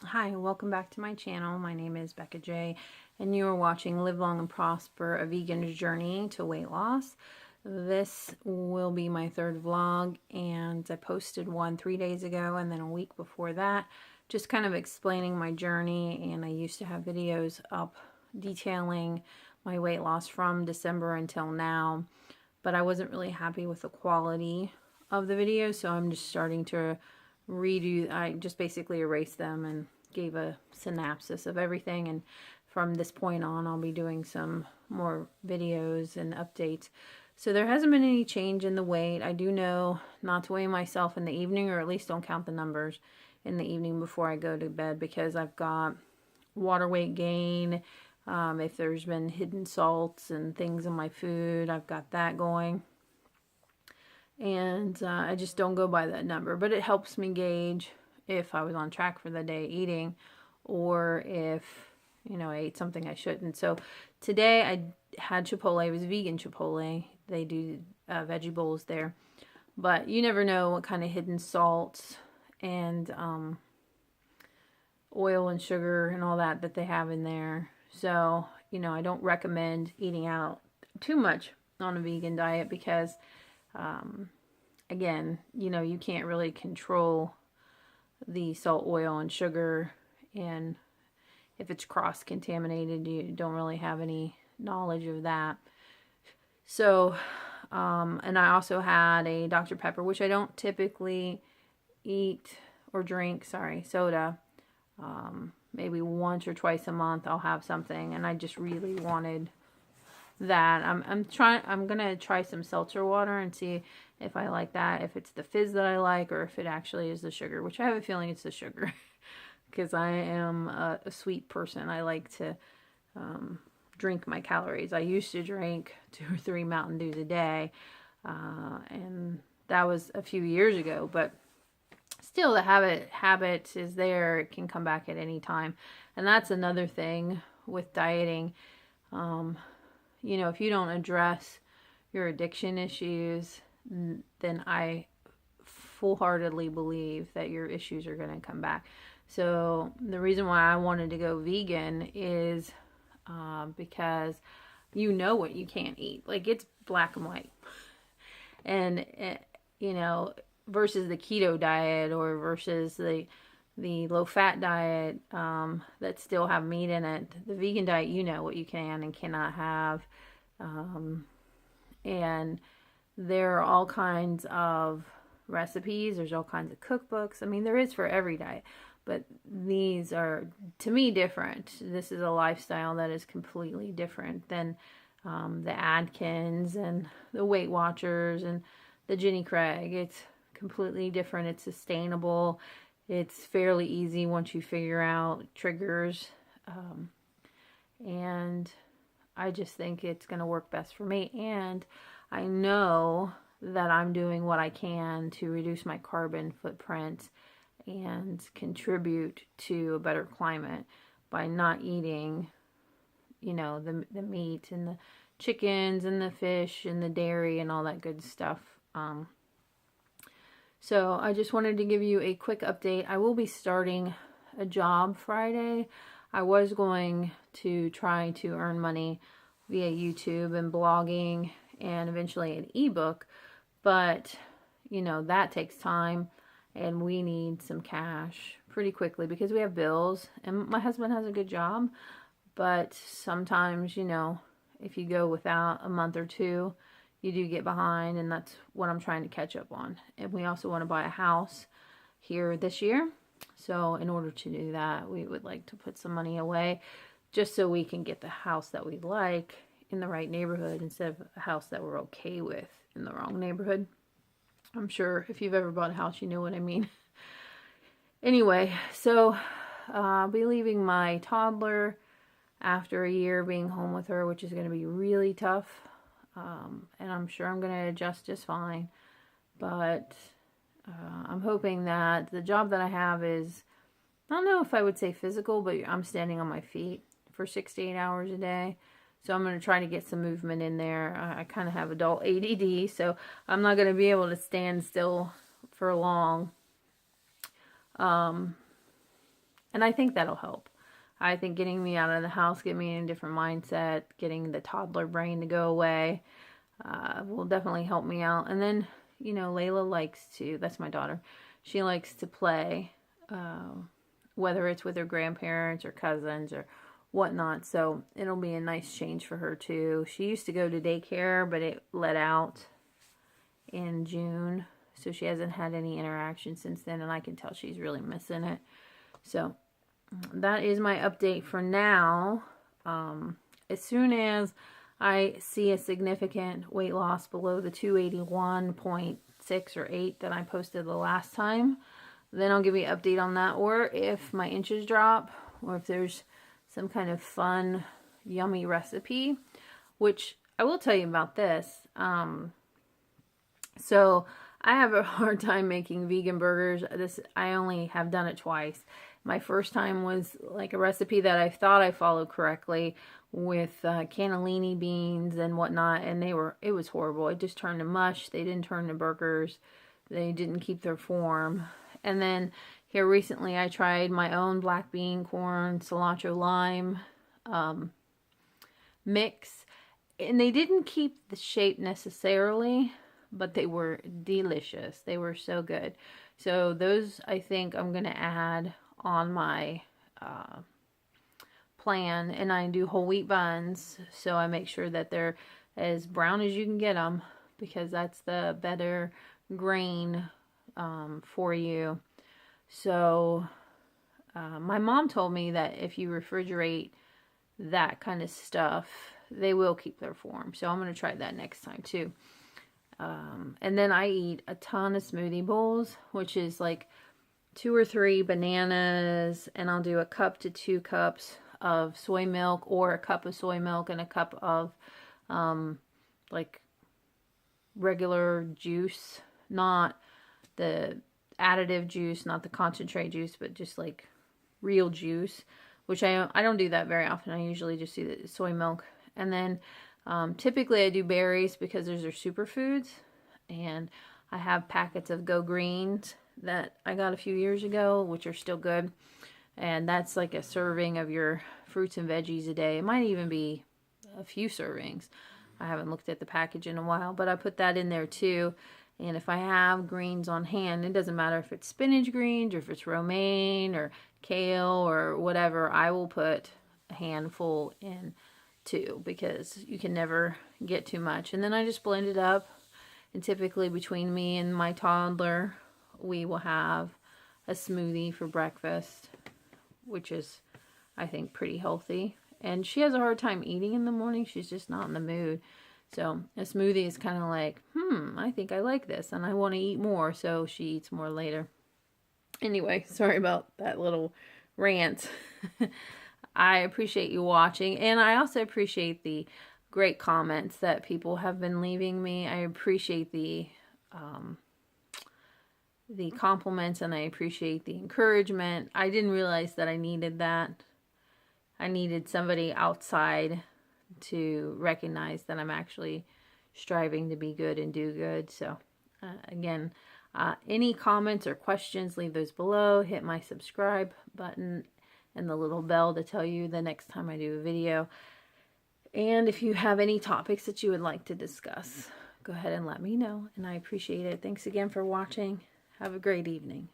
Hi, welcome back to my channel. My name is Becca J, and you are watching Live Long and Prosper, a vegan's journey to weight loss. This will be my third vlog, and I posted one 3 days ago and then a week before that, just kind of explaining my journey. And I used to have videos up detailing my weight loss from December until now, but I wasn't really happy with the quality of the videos, so I'm just starting to redo. I just basically erased them and gave a synopsis of everything, and from this point on I'll be doing some more videos and updates. So there hasn't been any change in the weight. I do know not to weigh myself in the evening, or at least don't count the numbers in the evening before I go to bed, because I've got water weight gain. If there's been hidden salts and things in my food, I've got that going. And I just don't go by that number, but it helps me gauge if I was on track for the day eating, or if, I ate something I shouldn't. So today I had Chipotle. It was vegan Chipotle. They do veggie bowls there, but you never know what kind of hidden salts and oil and sugar and all that they have in there. So, I don't recommend eating out too much on a vegan diet, because again, you can't really control the salt, oil, and sugar, and if it's cross-contaminated, you don't really have any knowledge of that. So, and I also had a Dr. Pepper, which I don't typically eat or drink, soda. Maybe once or twice a month I'll have something, and I just really wanted that. I'm gonna try some seltzer water and see if I like that, if it's the fizz that I like, or if it actually is the sugar, which I have a feeling it's the sugar, because I am a sweet person. I like to drink my calories. I used to drink 2 or 3 Mountain Dews a day, and that was a few years ago, but still the habit is there. It can come back at any time, and that's another thing with dieting. If you don't address your addiction issues, then I full-heartedly believe that your issues are going to come back. So the reason why I wanted to go vegan is because you know what you can't eat. Like, it's black and white. And, versus the keto diet, or versus the low-fat diet that still have meat in it. The vegan diet, you know what you can and cannot have. And there are all kinds of recipes. There's all kinds of cookbooks. I mean, there is for every diet. But these are, to me, different. This is a lifestyle that is completely different than the Atkins and the Weight Watchers and the Jenny Craig. It's completely different. It's sustainable. It's fairly easy once you figure out triggers. And I just think it's going to work best for me. And I know that I'm doing what I can to reduce my carbon footprint and contribute to a better climate by not eating, the meat and the chickens and the fish and the dairy and all that good stuff. So I just wanted to give you a quick update. I will be starting a job Friday. I was going to try to earn money via YouTube and blogging and eventually an ebook, but that takes time, and we need some cash pretty quickly because we have bills, and my husband has a good job, but sometimes, if you go without a month or two, you do get behind, and that's what I'm trying to catch up on. And we also want to buy a house here this year. So in order to do that, we would like to put some money away just so we can get the house that we like in the right neighborhood, instead of a house that we're okay with in the wrong neighborhood. I'm sure if you've ever bought a house, you know what I mean. Anyway, so I'll be leaving my toddler after a year being home with her, which is going to be really tough. And I'm sure I'm going to adjust just fine. But I'm hoping that the job that I have is, I don't know if I would say physical, but I'm standing on my feet for 6 to 8 hours a day. So I'm going to try to get some movement in there. I kind of have adult ADD, so I'm not going to be able to stand still for long. And And I think that'll help. I think getting me out of the house, getting me in a different mindset, getting the toddler brain to go away, will definitely help me out. And then, you know, Layla likes to, that's my daughter, she likes to play, whether it's with her grandparents or cousins or whatnot. So it'll be a nice change for her too. She used to go to daycare, but it let out in June. So she hasn't had any interaction since then, and I can tell she's really missing it. So that is my update for now. As soon as I see a significant weight loss below the 281.6 or 8 that I posted the last time, then I'll give you an update on that. Or if my inches drop, or if there's some kind of fun, yummy recipe, which I will tell you about this. So I have a hard time making vegan burgers. I only have done it twice. My first time was like a recipe that I thought I followed correctly with cannellini beans and whatnot, and it was horrible. It just turned to mush. They didn't turn to burgers. They didn't keep their form. And then here recently I tried my own black bean, corn, cilantro, lime mix, and they didn't keep the shape necessarily, but they were delicious. They were so good. So those I think I'm going to add on my plan. And I do whole wheat buns, so I make sure that they're as brown as you can get them, because that's the better grain for you. So my mom told me that if you refrigerate that kind of stuff, they will keep their form. So I'm going to try that next time too. And then I eat a ton of smoothie bowls, which is like 2 or 3 bananas, and I'll do a cup to 2 cups of soy milk, or a cup of soy milk and a cup of like regular juice, not the additive juice, not the concentrate juice, but just like real juice, which I don't do that very often. I usually just do the soy milk. And then typically I do berries because those are superfoods, and I have packets of Go Greens that I got a few years ago, which are still good. And that's like a serving of your fruits and veggies a day. It might even be a few servings. I haven't looked at the package in a while, but I put that in there too. And if I have greens on hand, it doesn't matter if it's spinach greens or if it's romaine or kale or whatever, I will put a handful in too, because you can never get too much. And then I just blend it up, and typically between me and my toddler, we will have a smoothie for breakfast, which is, I think, pretty healthy. And she has a hard time eating in the morning. She's just not in the mood. So a smoothie is kind of like, I think I like this and I want to eat more. So she eats more later. Anyway, sorry about that little rant. I appreciate you watching. And I also appreciate the great comments that people have been leaving me. I appreciate the compliments, and I appreciate the encouragement. I didn't realize that I needed that. I needed somebody outside to recognize that I'm actually striving to be good and do good. So again, any comments or questions, leave those below. Hit my subscribe button and the little bell to tell you the next time I do a video. And if you have any topics that you would like to discuss, go ahead and let me know, and I appreciate it. Thanks again for watching. Have a great evening.